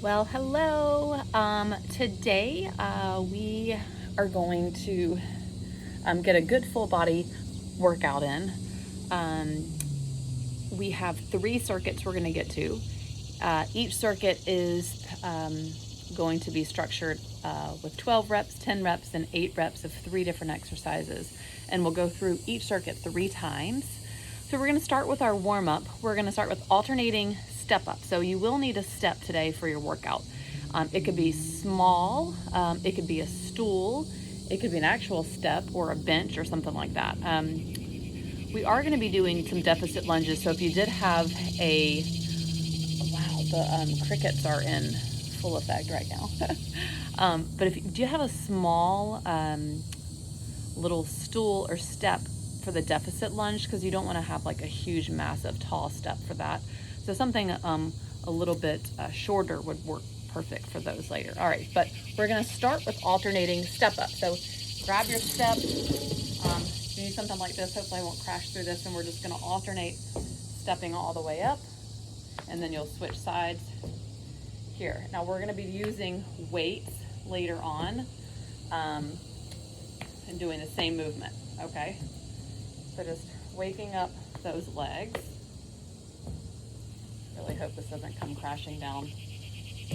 Well, hello. Today we are going to get a good full body workout in. Um, we have 3 circuits we're going to get to. Each circuit is going to be structured with 12 reps, 10 reps, and 8 reps of 3 different exercises. And we'll go through each circuit 3 times. So we're going to start with our warm-up. We're going to start with alternating step up. So you will need a step today for your workout. It could be small, it could be a stool, it could be an actual step or a bench or something like that. We are going to be doing some deficit lunges. So if you did have a, wow, the crickets are in full effect right now. But if you do have a small little stool or step for the deficit lunge, because you don't want to have like a huge, massive, tall step for that. So something a little bit shorter would work perfect for those later. All right, but we're going to start with alternating step up. So grab your step. You need something like this. Hopefully I won't crash through this, and we're just going to alternate stepping all the way up, and then you'll switch sides here. Now we're going to be using weights later on and doing the same movement, okay? So just waking up those legs. Really hope this doesn't come crashing down.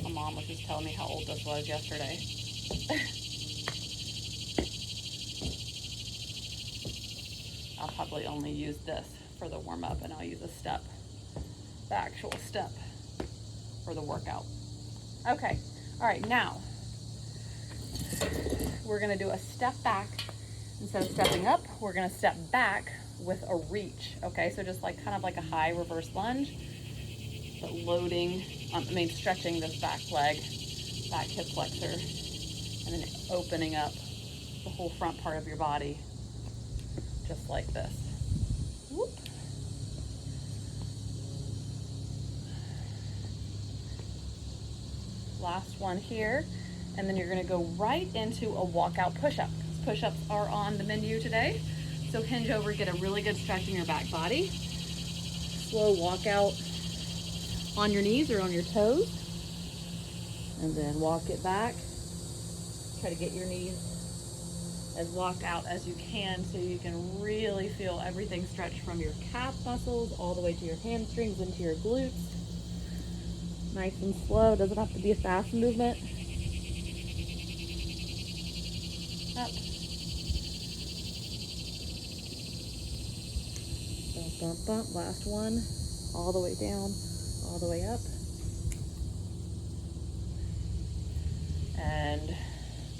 My mom was just telling me how old this was yesterday. I'll probably only use this for the warm-up, and I'll use a step, the actual step for the workout. Okay, all right, now we're gonna do a step back. Instead of stepping up, we're gonna step back with a reach, okay? So just like kind of like a high reverse lunge, but loading, stretching this back leg, back hip flexor, and then opening up the whole front part of your body, just like this. Whoop. Last one here, and then you're gonna go right into a walkout push-up. Push-ups are on the menu today, so hinge over, get a really good stretch in your back body. Slow walkout on your knees or on your toes, and then walk it back. Try to get your knees as locked out as you can so you can really feel everything stretch from your calf muscles all the way to your hamstrings into your glutes. Nice and slow, doesn't have to be a fast movement. Up. Bump, bump, bump. Last one. All the way down, all the way up. And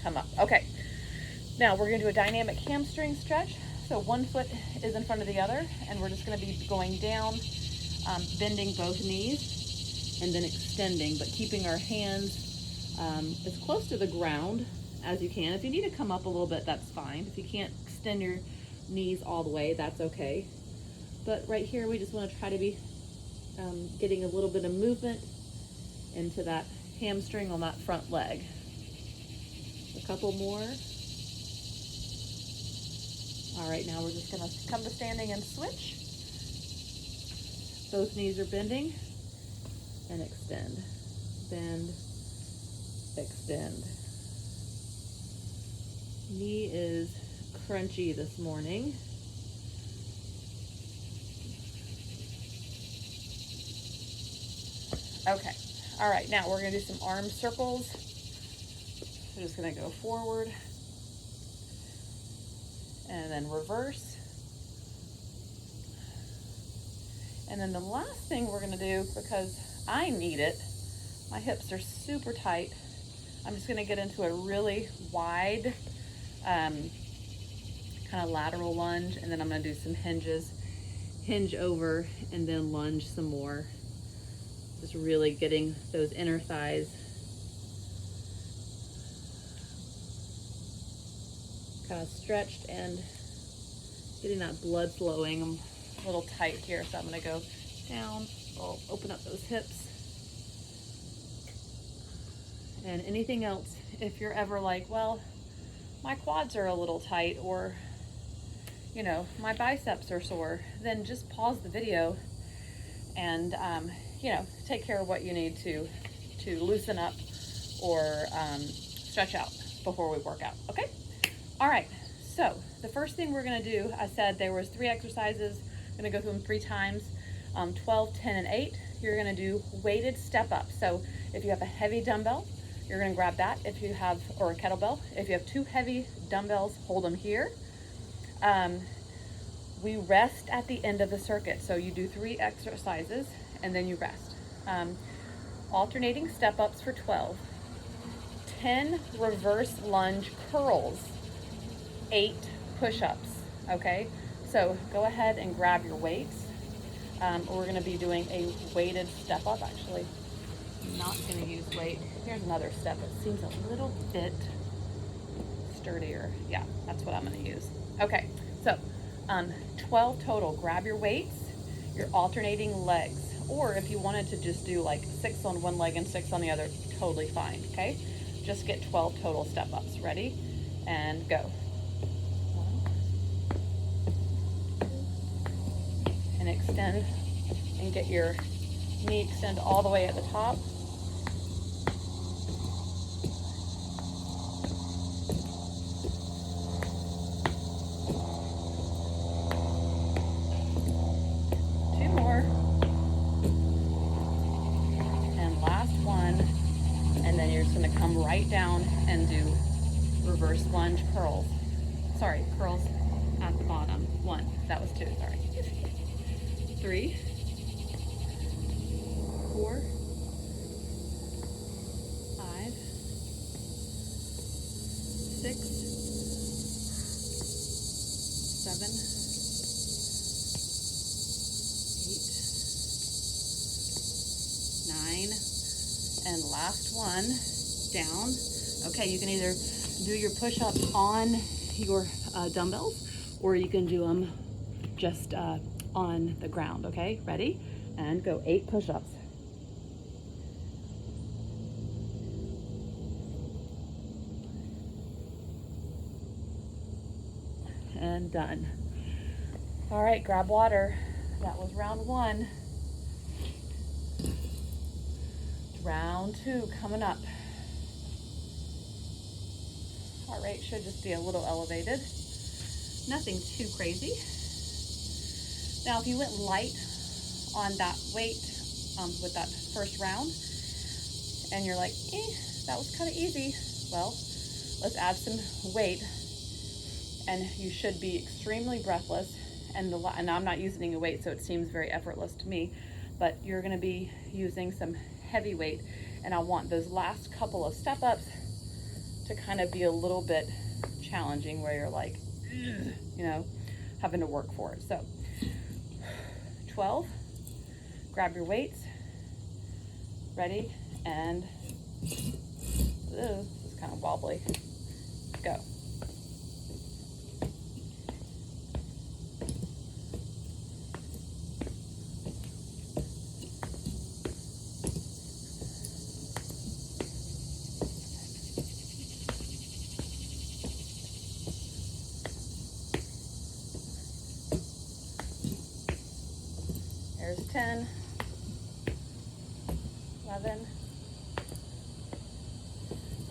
come up. Okay. Now we're going to do a dynamic hamstring stretch. So one foot is in front of the other, and we're just going to be going down, bending both knees, and then extending, but keeping our hands as close to the ground as you can. If you need to come up a little bit, that's fine. If you can't extend your knees all the way, that's okay. But right here, we just want to try to be getting a little bit of movement into that hamstring on that front leg. A couple more. All right, now we're just gonna come to standing and switch. Both knees are bending, and extend. Bend, extend. Knee is crunchy this morning. Okay, all right, now we're gonna do some arm circles. We're just gonna go forward and then reverse. And then the last thing we're gonna do, because I need it, my hips are super tight, I'm just gonna get into a really wide kind of lateral lunge, and then I'm gonna do some hinges, hinge over, and then lunge some more. Just really getting those inner thighs kind of stretched and getting that blood flowing. I'm a little tight here, so I'm gonna go down. I'll open up those hips. And anything else, if you're ever like, well, my quads are a little tight, or you know, my biceps are sore, then just pause the video and you know, take care of what you need to to loosen up or stretch out before we work out, okay? All right, so the first thing we're gonna do, I said there was 3 exercises. I'm gonna go through them 3 times, 12, 10, and 8. You're gonna do weighted step up. So if you have a heavy dumbbell, you're gonna grab that. If you have, or a kettlebell, if you have 2 heavy dumbbells, hold them here. We rest at the end of the circuit. So you do 3 exercises and then you rest. Alternating step ups for 12, 10 reverse lunge curls, 8 push-ups, okay? So go ahead and grab your weights. We're gonna be doing a weighted step up. Actually, I'm not gonna use weight. Here's another step that seems a little bit sturdier. Yeah, that's what I'm gonna use. Okay, so 12 total. Grab your weights, you're alternating legs. Or if you wanted to just do like 6 on one leg and 6 on the other, totally fine, okay? Just get 12 total step ups. Ready? And go. 1, 2, and extend and get your knee extend all the way at the top. Come right down and do reverse lunge curls. Sorry, curls at the bottom. 1, that was 2, sorry. 3, 4, 5, 6, 7, 8, 9, and last one. Down. Okay, you can either do your push-ups on your dumbbells, or you can do them just on the ground, okay? Ready? And go 8 push-ups. And done. All right, grab water. That was round 1. Round 2 coming up. Heart rate should just be a little elevated. Nothing too crazy. Now, if you went light on that weight with that first round, and you're like, that was kind of easy. Well, let's add some weight, and you should be extremely breathless. And I'm not using a weight, so it seems very effortless to me, but you're gonna be using some heavy weight, and I want those last couple of step ups to kind of be a little bit challenging, where you're like, having to work for it. So 12, grab your weights, ready, and this is kind of wobbly, go. There's 10, 11,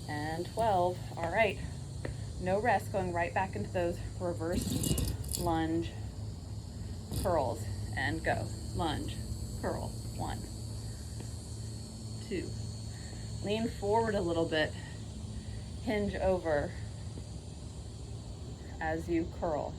and 12. All right, no rest, going right back into those reverse lunge curls, and go. Lunge, curl, 1, 2. Lean forward a little bit, hinge over as you curl.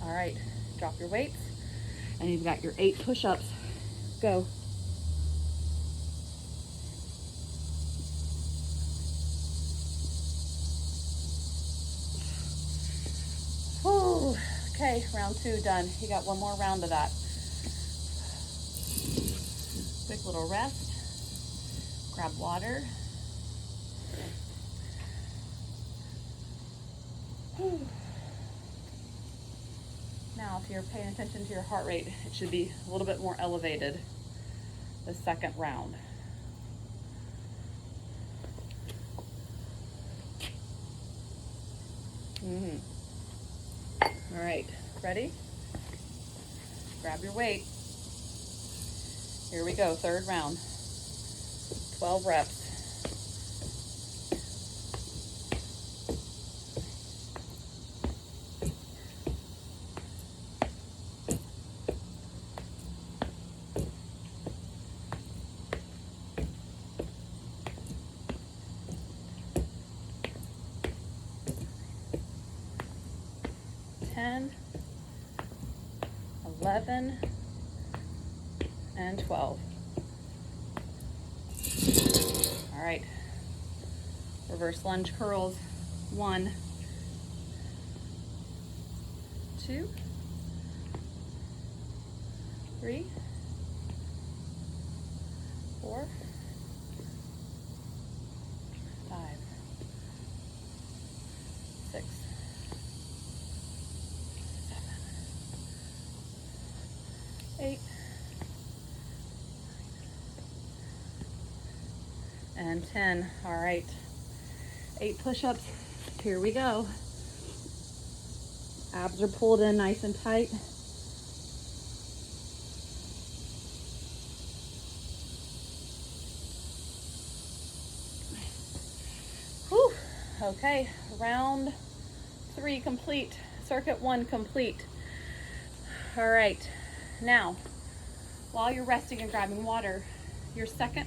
All right, drop your weights, and you've got your 8 push-ups. Go. Whew. Okay, round 2 done. You got one more round of that. Quick little rest. Grab water. Whew. Now, if you're paying attention to your heart rate, it should be a little bit more elevated the second round. All right, ready? Grab your weight. Here we go, third round. 12 reps. Ten, 11, and 12. All right, reverse lunge curls. 1, 2, 3, 4, 5, 6, 7, 8, and 10. All right, 8 push-ups. Here we go. Abs are pulled in nice and tight. Whew. Okay, round 3 complete. Circuit 1 complete. All right, now, while you're resting and grabbing water, your second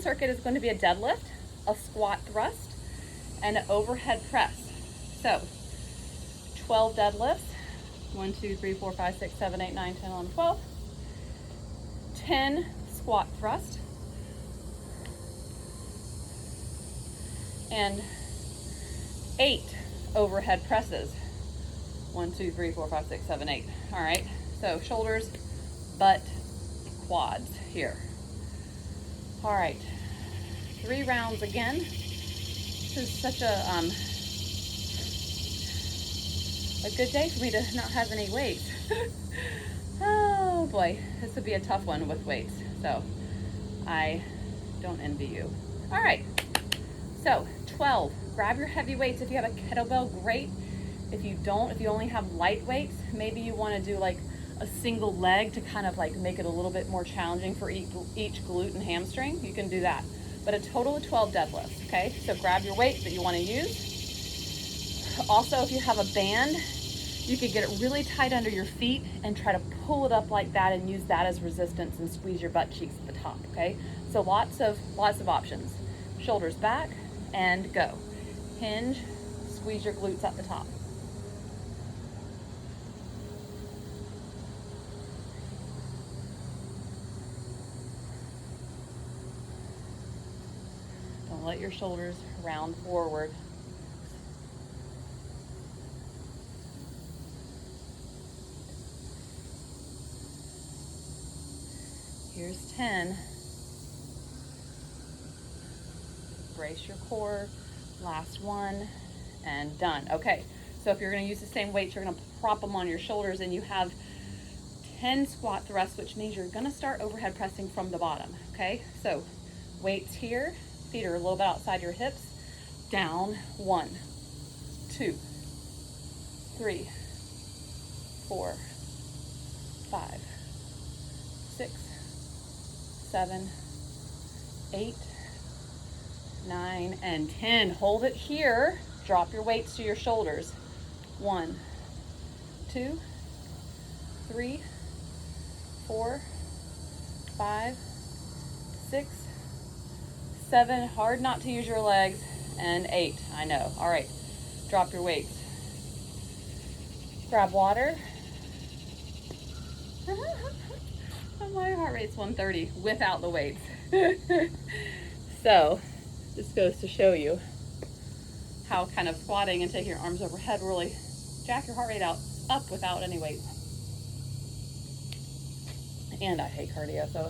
circuit is going to be a deadlift, a squat thrust, and an overhead press. So 12 deadlifts, 1, 2, 3, 4, 5, 6, 7, 8, 9, 10, 11, 12. 10 squat thrust, and 8 overhead presses. 1, 2, 3, 4, 5, 6, 7, 8. All right, so shoulders, butt, quads here. All right, 3 rounds again. This is such a good day for me to not have any weights. Oh boy, this would be a tough one with weights. So I don't envy you. All right, so 12, grab your heavy weights. If you have a kettlebell, great. If you don't, if you only have light weights, maybe you want to do like a single leg to kind of like make it a little bit more challenging for each glute and hamstring. You can do that. But a total of 12 deadlifts, okay? So grab your weight that you want to use. Also, if you have a band, you could get it really tight under your feet and try to pull it up like that and use that as resistance and squeeze your butt cheeks at the top, okay? So lots of options. Shoulders back and go. Hinge, squeeze your glutes at the top. Don't let your shoulders round forward. Here's 10. Brace your core. Last one, and done. Okay, so if you're going to use the same weights, you're going to prop them on your shoulders, and you have 10 squat thrusts, which means you're going to start overhead pressing from the bottom. Okay, so weights here, feet are a little bit outside your hips. Down. 1, 2, 3, 4, 5, 6, 7, 8, 9, and 10. Hold it here. Drop your weights to your shoulders. 1, 2, 3, 4, 5, 6, 7. Hard not to use your legs. And 8. I know. All right. Drop your weights. Grab water. My heart rate's 130 without the weights. So this goes to show you how kind of squatting and taking your arms overhead really jack your heart rate up without any weight. And I hate cardio, so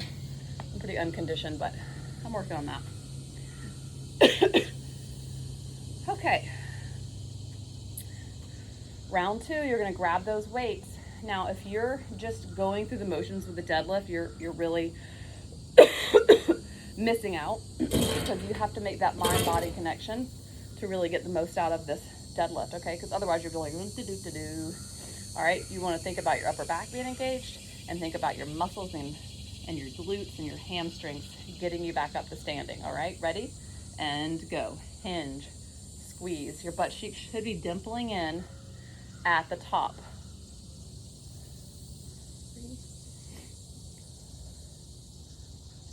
I'm pretty unconditioned, but I'm working on that. Okay. Round 2, you're going to grab those weights. Now, if you're just going through the motions with the deadlift, you're really missing out because you have to make that mind-body connection. to really get the most out of this deadlift, okay? Because otherwise you're going do-do-do-do. All right, you want to think about your upper back being engaged and think about your muscles and your glutes and your hamstrings getting you back up to standing, all right? Ready? And go. Hinge, squeeze. Your butt cheek should be dimpling in at the top.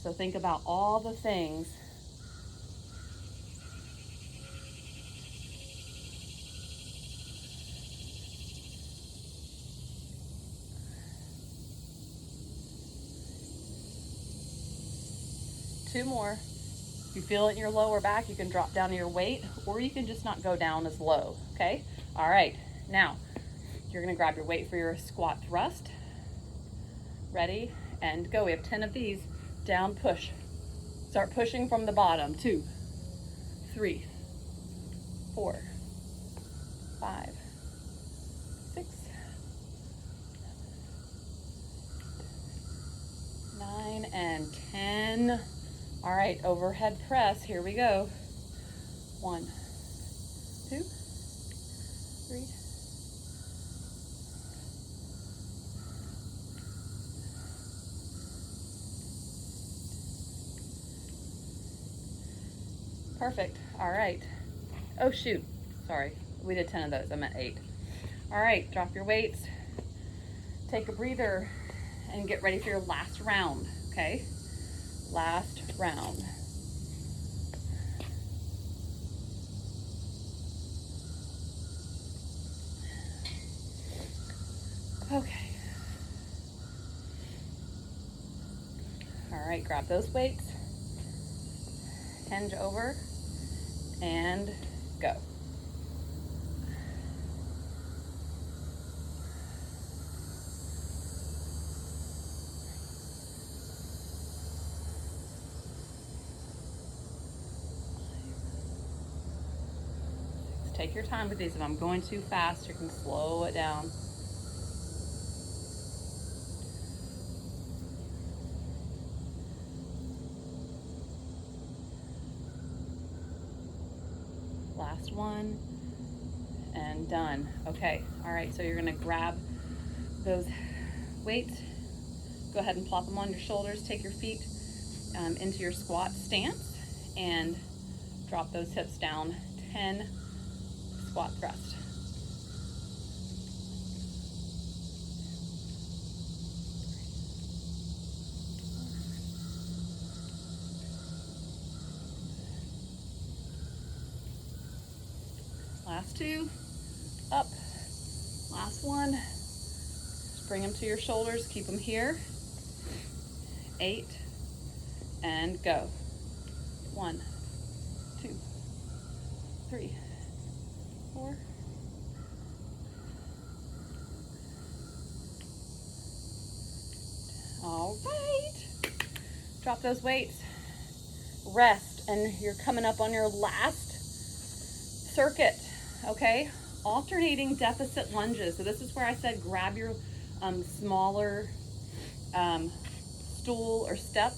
So think about all the things. Two more. If you feel it in your lower back, you can drop down to your weight, or you can just not go down as low, okay? All right, now you're gonna grab your weight for your squat thrust. Ready, and go. We have 10 of these. Down, push. Start pushing from the bottom. 2, 3, 4, 5, 6, 9, and 10. All right, overhead press, here we go. 1, 2, 3, 4. Perfect, all right. Oh shoot, sorry, we did 10 of those, I meant 8. All right, drop your weights, take a breather, and get ready for your last round, okay? Last round. Okay. All right, grab those weights, hinge over, and go. Take your time with these. If I'm going too fast, you can slow it down. Last one, and done. Okay, all right, so you're gonna grab those weights, go ahead and plop them on your shoulders, take your feet into your squat stance, and drop those hips down. 10 squat thrust. Last 2, up. Last one. Just bring them to your shoulders, keep them here. 8, and go. 1, 2, 3, 4. All right. Drop those weights. Rest, and you're coming up on your last circuit, okay? Alternating deficit lunges. So this is where I said grab your smaller stool or step,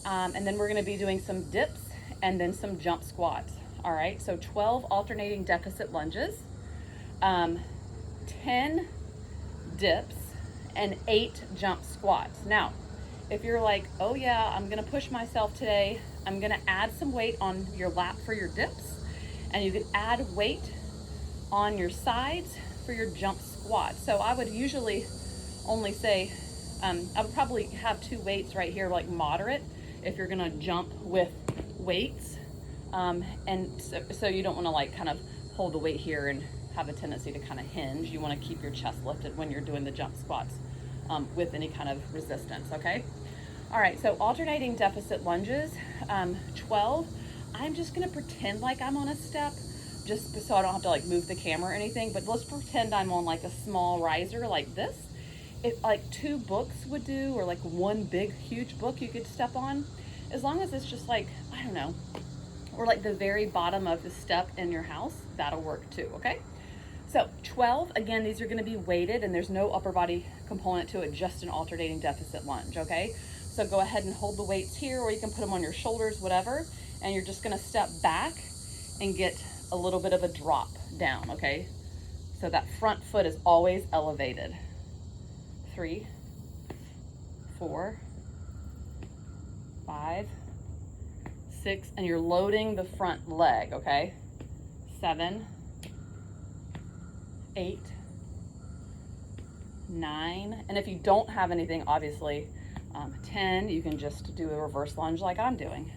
and then we're gonna be doing some dips and then some jump squats. All right, so 12 alternating deficit lunges, 10 dips, and 8 jump squats. Now, if you're like, oh yeah, I'm gonna push myself today, I'm gonna add some weight on your lat for your dips, and you can add weight on your sides for your jump squats. So I would usually only say, I would probably have 2 weights right here, like moderate, if you're gonna jump with weights. And so you don't wanna like kind of hold the weight here and have a tendency to kind of hinge. You wanna keep your chest lifted when you're doing the jump squats with any kind of resistance, okay? All right, so alternating deficit lunges, 12. I'm just gonna pretend like I'm on a step, just so I don't have to like move the camera or anything, but let's pretend I'm on like a small riser like this. If like 2 books would do, or like 1 big, huge book you could step on, as long as it's just like, I don't know, or like the very bottom of the step in your house, that'll work too, okay? So 12, again, these are gonna be weighted and there's no upper body component to it, just an alternating deficit lunge, okay? So go ahead and hold the weights here, or you can put them on your shoulders, whatever, and you're just gonna step back and get a little bit of a drop down, okay? So that front foot is always elevated. 3, 4, 5, 6, and you're loading the front leg, okay? 7, 8, 9, and if you don't have anything, obviously, 10, you can just do a reverse lunge like I'm doing.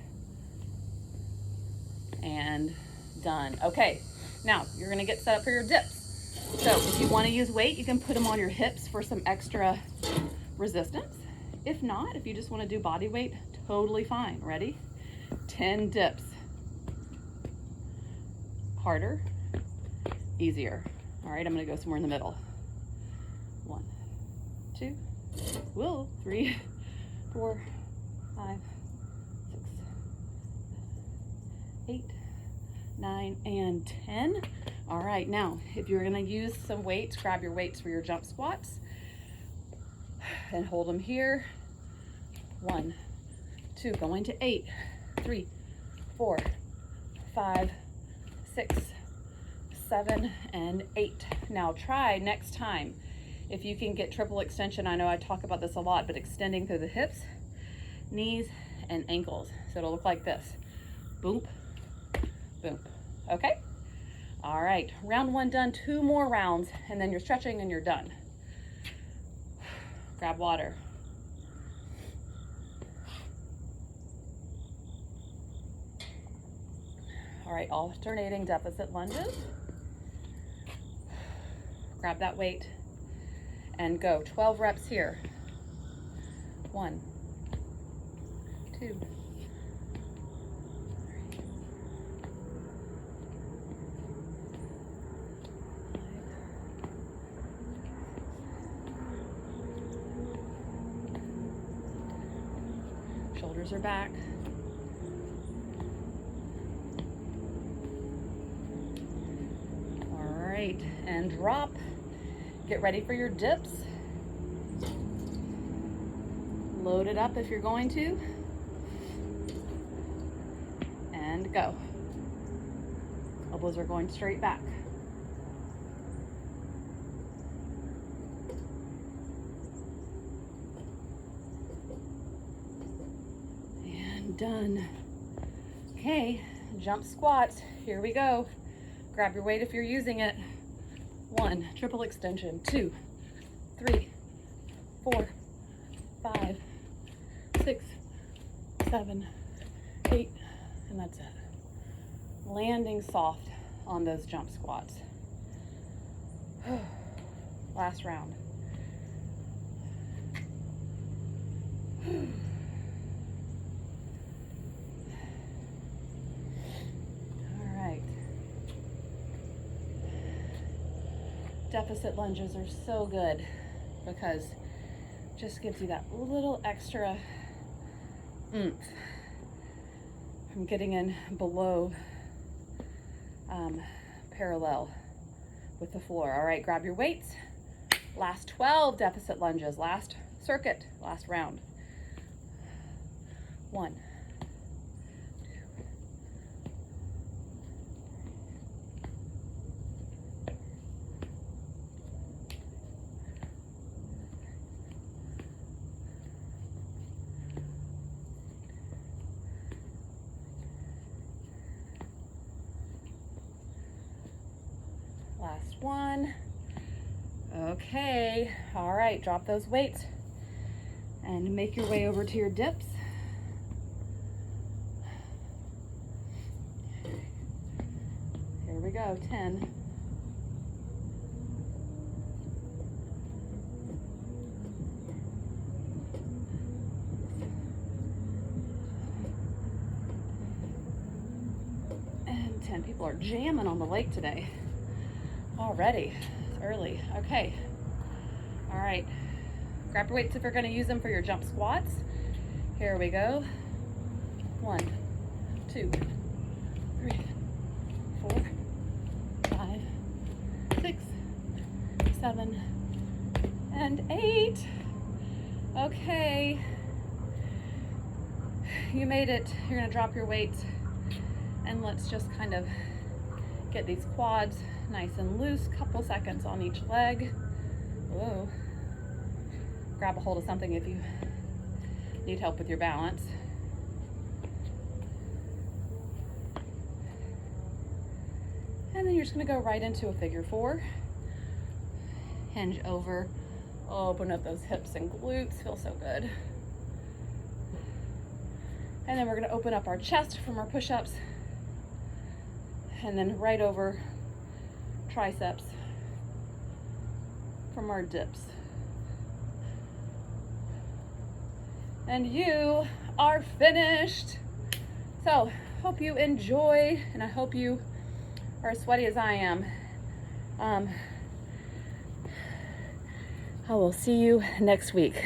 And done. Okay, now you're gonna get set up for your dips. So if you wanna use weight, you can put them on your hips for some extra resistance. If not, if you just wanna do body weight, totally fine. Ready? 10 dips. Harder, easier. All right, I'm gonna go somewhere in the middle. 1, 2, whoa, 3, 4, 5, 6, 8, 9, and 10. All right, now, if you're gonna use some weights, grab your weights for your jump squats and hold them here. 1, 2, going to 8, 3, 4, 5, 6, 7, and 8. Now try next time, if you can get triple extension. I know I talk about this a lot, but extending through the hips, knees, and ankles. So it'll look like this. Boom, boom. Okay? All right, round 1 done. 2 more rounds, and then you're stretching and you're done. Grab water. All right, alternating deficit lunges. Grab that weight and go. 12 reps here. 1, 2, 3. Shoulders are back. All right, and drop. Get ready for your dips. Load it up if you're going to. And go. Elbows are going straight back. And done. Okay, jump squats. Here we go. Grab your weight if you're using it. 1, triple extension. 2, 3, 4, 5, 6, 7, 8, and that's it. Landing soft on those jump squats. Last round. All right. Deficit lunges are so good because it just gives you that little extra oomph from getting in below parallel with the floor. All right, grab your weights. Last 12 deficit lunges, last circuit, last round. 1, 2, last one. Okay, all right, drop those weights and make your way over to your dips. Here we go, 10. And 10. People are jamming on the lake today. Already, it's early. Okay, all right. Grab your weights if you're gonna use them for your jump squats. Here we go. 1, 2, 3, 4, 5, 6, 7, and 8. Okay. You made it. You're gonna drop your weights And let's just kind of get these quads nice and loose, couple seconds on each leg. Whoa. Grab a hold of something if you need help with your balance. And then you're just gonna go right into a figure four. Hinge over, open up those hips and glutes, feel so good. And then we're gonna open up our chest from our push-ups, and then right over triceps from our dips. And you are finished. So, hope you enjoy, and I hope you are as sweaty as I am. I will see you next week.